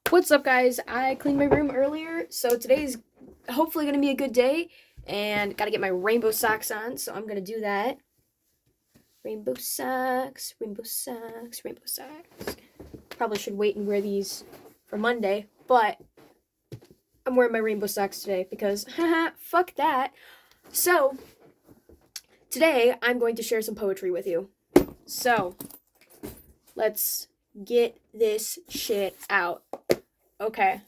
What's up, guys? I cleaned my room earlier, so today's hopefully gonna be a good day. And gotta get my rainbow socks on, so I'm gonna do that. Rainbow socks, rainbow socks, rainbow socks. Probably should wait and wear these for Monday, but I'm wearing my rainbow socks today because, haha, fuck that. So, today I'm going to share some poetry with you. So, let's get this shit out. Okay.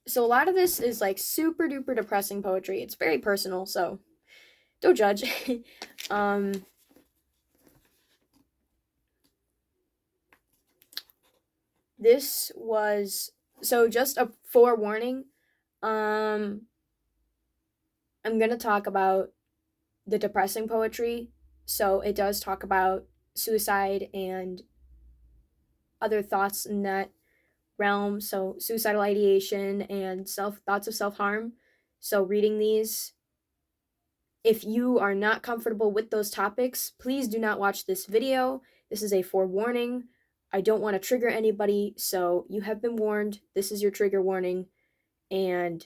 So a lot of this is like super duper depressing poetry. It's very personal, so don't judge. um, this was so just a forewarning. Um, I'm gonna talk about the depressing poetry. So it does talk about suicide and other thoughts in that realm. So suicidal ideation and self thoughts of self harm. So reading these, if you are not comfortable with those topics, please do not watch this video. This is a forewarning. I don't want to trigger anybody, so you have been warned. This is your trigger warning, and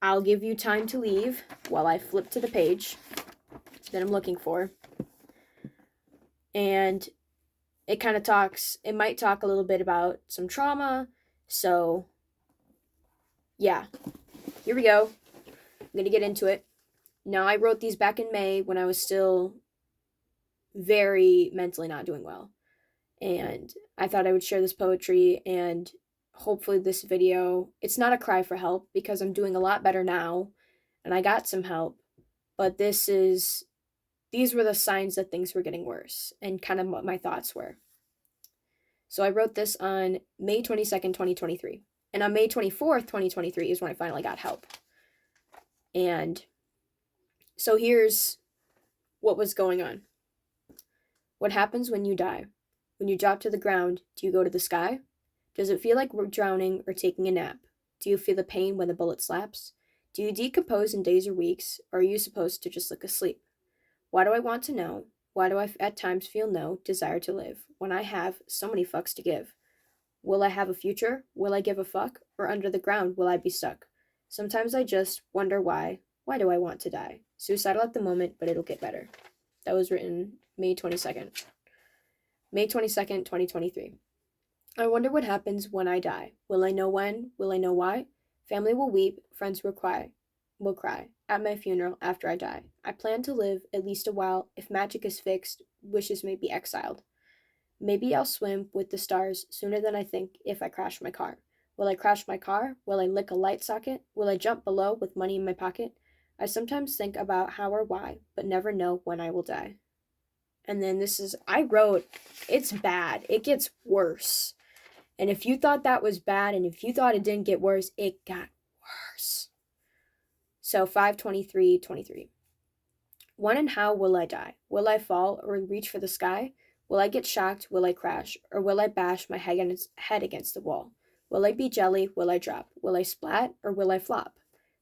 I'll give you time to leave while I flip to the page that I'm looking for. And it might talk a little bit about some trauma. So, yeah, here we go. I'm going to get into it. Now, I wrote these back in May when I was still very mentally not doing well. And I thought I would share this poetry and hopefully this video. It's not a cry for help because I'm doing a lot better now and I got some help, but these were the signs that things were getting worse and kind of what my thoughts were. So I wrote this on May 22nd, 2023. And on May 24th, 2023 is when I finally got help. And so here's what was going on. What happens when you die? When you drop to the ground, do you go to the sky? Does it feel like we're drowning or taking a nap? Do you feel the pain when the bullet slaps? Do you decompose in days or weeks, or are you supposed to just look asleep? Why do I want to know? Why do I at times feel no desire to live when I have so many fucks to give? Will I have a future? Will I give a fuck? Or under the ground will I be stuck? Sometimes I just wonder why. Why do I want to die? Suicidal at the moment, but it'll get better. That was written May 22nd. May 22nd, 2023. I wonder what happens when I die. Will I know when? Will I know why? Family will weep, friends will cry at my funeral after I die. I plan to live at least a while. If magic is fixed, wishes may be exiled. Maybe I'll swim with the stars sooner than I think if I crash my car. Will I crash my car? Will I lick a light socket? Will I jump below with money in my pocket? I sometimes think about how or why, but never know when I will die. And then I wrote, it's bad. It gets worse. And if you thought that was bad and if you thought it didn't get worse, it got worse. So 5/23/23. When and how will I die? Will I fall or reach for the sky? Will I get shocked? Will I crash? Or will I bash my head against the wall? Will I be jelly? Will I drop? Will I splat? Or will I flop?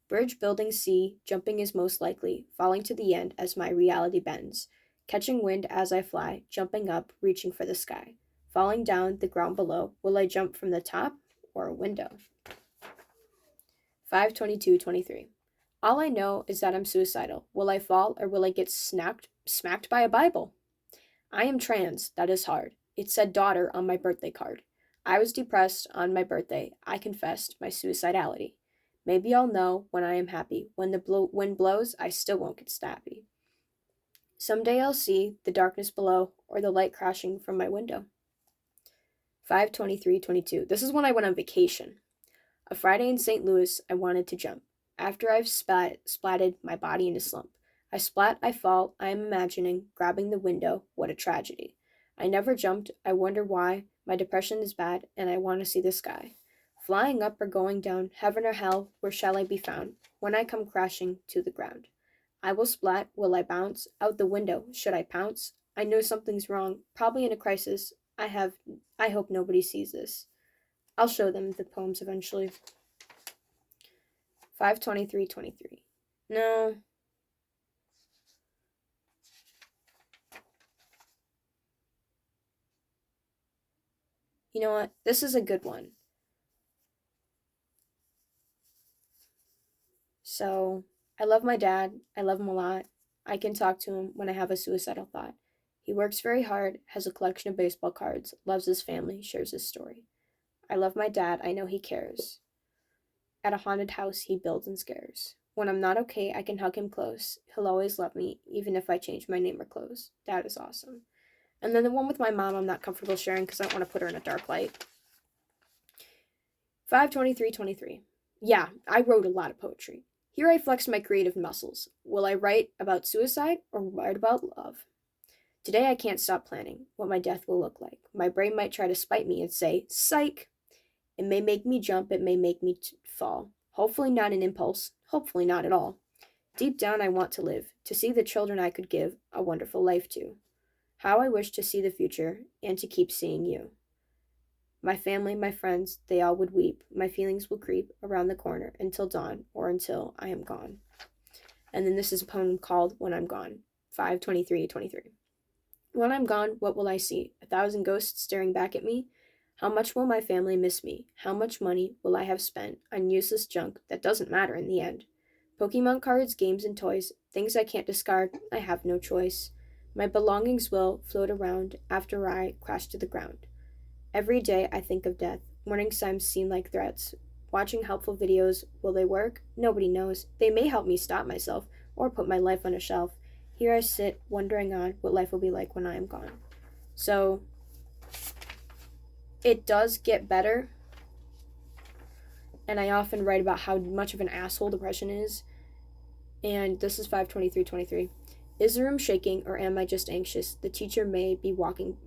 Bridge, building, sea, jumping is most likely, falling to the end as my reality bends, catching wind as I fly, jumping up, reaching for the sky, falling down the ground below. Will I jump from the top or a window? 5/22/23. All I know is that I'm suicidal. Will I fall or will I get smacked by a Bible? I am trans. That is hard. It said daughter on my birthday card. I was depressed on my birthday. I confessed my suicidality. Maybe I'll know when I am happy. When the wind blows, I still won't get stabby. Someday I'll see the darkness below or the light crashing from my window. 5/23/22. This is when I went on vacation. A Friday in St. Louis, I wanted to jump. After I've splatted my body in a slump. I splat, I fall, I am imagining, grabbing the window, what a tragedy. I never jumped, I wonder why, my depression is bad, and I want to see the sky. Flying up or going down, heaven or hell, where shall I be found, when I come crashing to the ground? I will splat, will I bounce, out the window, should I pounce? I know something's wrong, probably in a crisis, I hope nobody sees this. I'll show them the poems eventually. 5/23/23. No. You know what? This is a good one. So, I love my dad. I love him a lot. I can talk to him when I have a suicidal thought. He works very hard, has a collection of baseball cards, loves his family, shares his story. I love my dad. I know he cares. At a haunted house, he builds and scares. When I'm not okay, I can hug him close. He'll always love me, even if I change my name or clothes. Dad is awesome. And then the one with my mom, I'm not comfortable sharing because I don't want to put her in a dark light. 52323. Yeah, I wrote a lot of poetry. Here I flex my creative muscles. Will I write about suicide or write about love? Today I can't stop planning what my death will look like. My brain might try to spite me and say, psych. It may make me jump, it may make me fall. Hopefully not an impulse, hopefully not at all. Deep down I want to live, to see the children I could give a wonderful life to. How I wish to see the future and to keep seeing you. My family, my friends, they all would weep. My feelings will creep around the corner until dawn or until I am gone. And then this is a poem called When I'm Gone, 52323. When I'm gone, what will I see? 1,000 ghosts staring back at me? How much will my family miss me? How much money will I have spent on useless junk that doesn't matter in the end? Pokemon cards, games, and toys, things I can't discard, I have no choice. My belongings will float around after I crash to the ground. Every day I think of death. Warning signs seem like threats. Watching helpful videos, will they work? Nobody knows. They may help me stop myself or put my life on a shelf. Here I sit, wondering on what life will be like when I am gone. So, it does get better. And I often write about how much of an asshole depression is. And this is 52323. Is the room shaking or am I just anxious? The teacher may be watching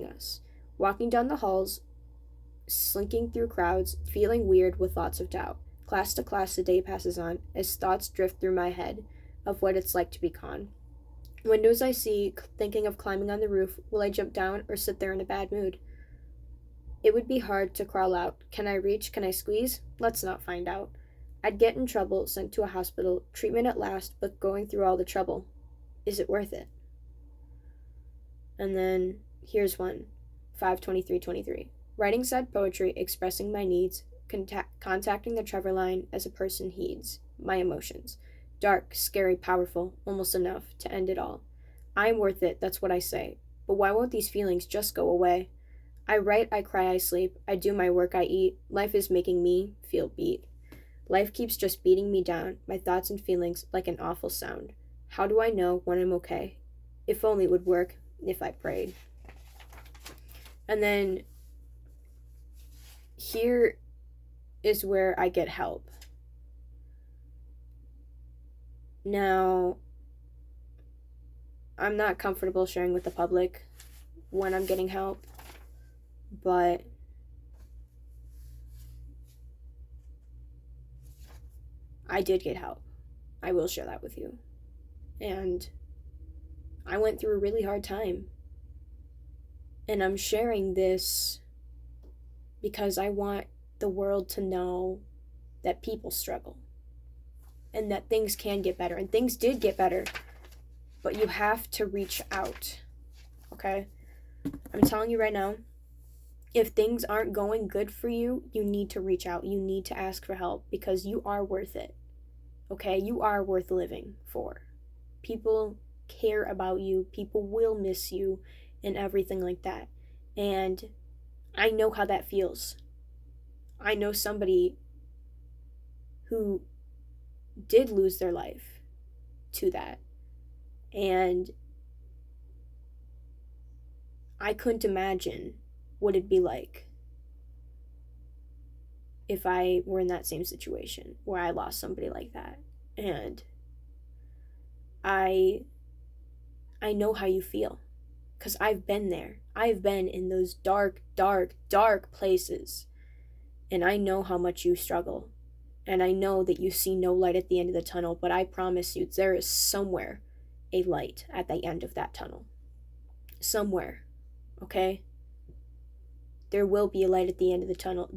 us. Walking down the halls, slinking through crowds, feeling weird with thoughts of doubt. Class to class the day passes on as thoughts drift through my head of what it's like to be con. Windows I see, thinking of climbing on the roof. Will I jump down or sit there in a bad mood? It would be hard to crawl out. Can I reach? Can I squeeze? Let's not find out. I'd get in trouble, sent to a hospital, treatment at last, but going through all the trouble. Is it worth it? And then here's one, 52323. Writing sad poetry, expressing my needs, contacting the Trevor line as a person heeds my emotions. Dark, scary, powerful, almost enough to end it all. I'm worth it, that's what I say. But why won't these feelings just go away? I write, I cry, I sleep. I do my work, I eat. Life is making me feel beat. Life keeps just beating me down, my thoughts and feelings like an awful sound. How do I know when I'm okay? If only it would work if I prayed. And then here is where I get help. Now, I'm not comfortable sharing with the public when I'm getting help, but I did get help. I will share that with you. And I went through a really hard time. And I'm sharing this because I want the world to know that people struggle and that things can get better. And things did get better, but you have to reach out, okay? I'm telling you right now, if things aren't going good for you, you need to reach out. You need to ask for help because you are worth it, okay? You are worth living for. People care about you. People will miss you and everything like that. And I know how that feels. I know somebody who did lose their life to that. And I couldn't imagine what it'd be like if I were in that same situation where I lost somebody like that. And I know how you feel because I've been there. I've been in those dark, dark, dark places. And I know how much you struggle. And I know that you see no light at the end of the tunnel, but I promise you there is somewhere a light at the end of that tunnel. Somewhere. Okay? There will be a light at the end of the tunnel.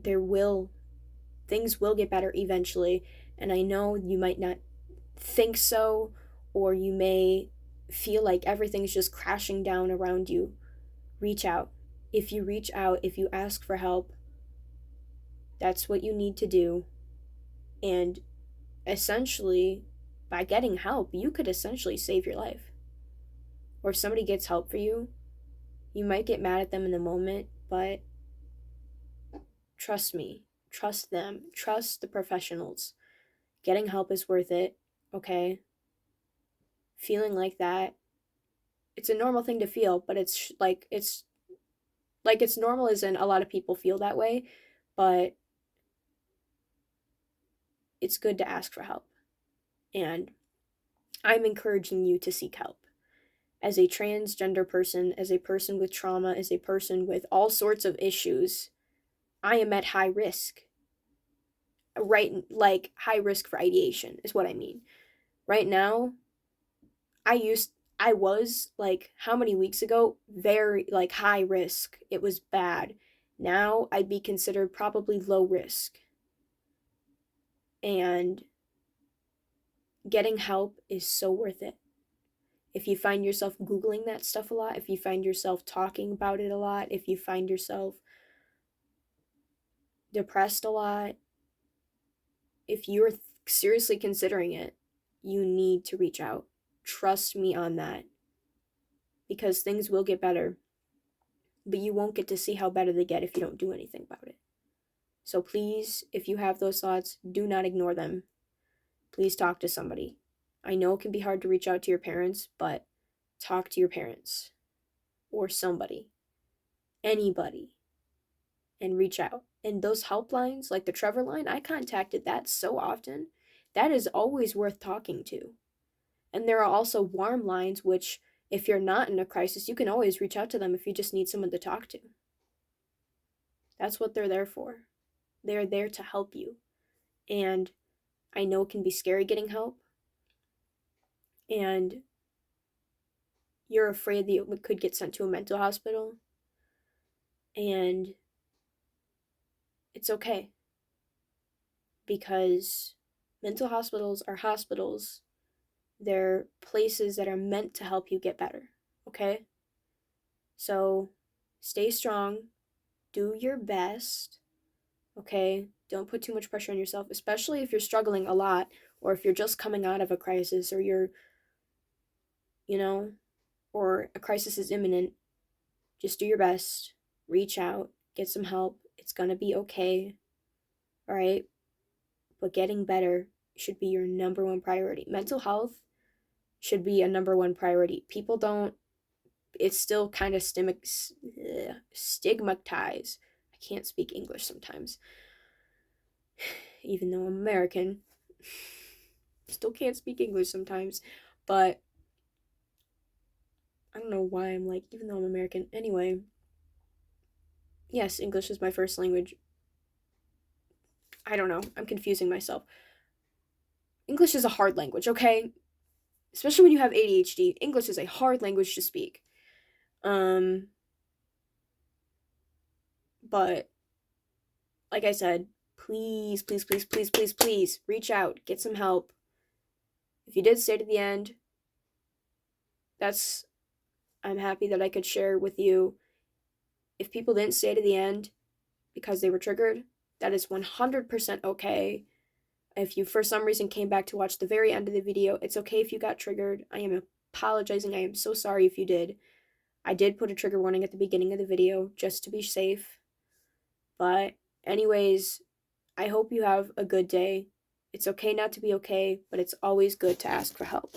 Things will get better eventually. And I know you might not think so, or you may feel like everything's just crashing down around you. Reach out. If you reach out, if you ask for help, that's what you need to do. And essentially, by getting help, you could essentially save your life. Or if somebody gets help for you, you might get mad at them in the moment, but trust me, trust them, trust the professionals. Getting help is worth it, okay? Feeling like that, it's a normal thing to feel, but it's normal as in a lot of people feel that way, but it's good to ask for help. And I'm encouraging you to seek help. As a transgender person, as a person with trauma, as a person with all sorts of issues, I am at high risk. Right, like high risk for ideation is what I mean. Right now, I was like how many weeks ago, very like high risk. It was bad. Now I'd be considered probably low risk. And getting help is so worth it. If you find yourself Googling that stuff a lot, if you find yourself talking about it a lot, if you find yourself depressed a lot, if you're seriously considering it, you need to reach out. Trust me on that. Because things will get better, but you won't get to see how better they get if you don't do anything about it. So please, if you have those thoughts, do not ignore them. Please talk to somebody. I know it can be hard to reach out to your parents, but talk to your parents or somebody, anybody, and reach out. And those helplines, like the Trevor line, I contacted that so often. That is always worth talking to. And there are also warm lines, which, if you're not in a crisis, you can always reach out to them if you just need someone to talk to. That's what they're there for. They're there to help you. And I know it can be scary getting help. And you're afraid that you could get sent to a mental hospital. And it's okay. Because mental hospitals are hospitals. They're places that are meant to help you get better. Okay? So stay strong. Do your best. Okay? Don't put too much pressure on yourself, especially if you're struggling a lot, or if you're just coming out of a crisis, or you're, or a crisis is imminent. Just do your best. Reach out. Get some help. It's gonna be okay. All right? But getting better should be your number one priority. Mental health should be a number one priority. People don't, it's still kind of stigmatized. I can't speak English sometimes. Even though I'm American, still can't speak English sometimes. But I don't know why I'm like, even though I'm American. Anyway, yes, English is my first language. I don't know. I'm confusing myself. English is a hard language, okay? Especially when you have ADHD. English is a hard language to speak. But like I said, please, please, please, please, please, please reach out. Get some help. If you did stay to the end, I'm happy that I could share with you. If people didn't stay to the end because they were triggered, that is 100% okay. If you for some reason came back to watch the very end of the video, it's okay if you got triggered. I am apologizing. I am so sorry if you did. I did put a trigger warning at the beginning of the video just to be safe. But anyways, I hope you have a good day. It's okay not to be okay, but it's always good to ask for help.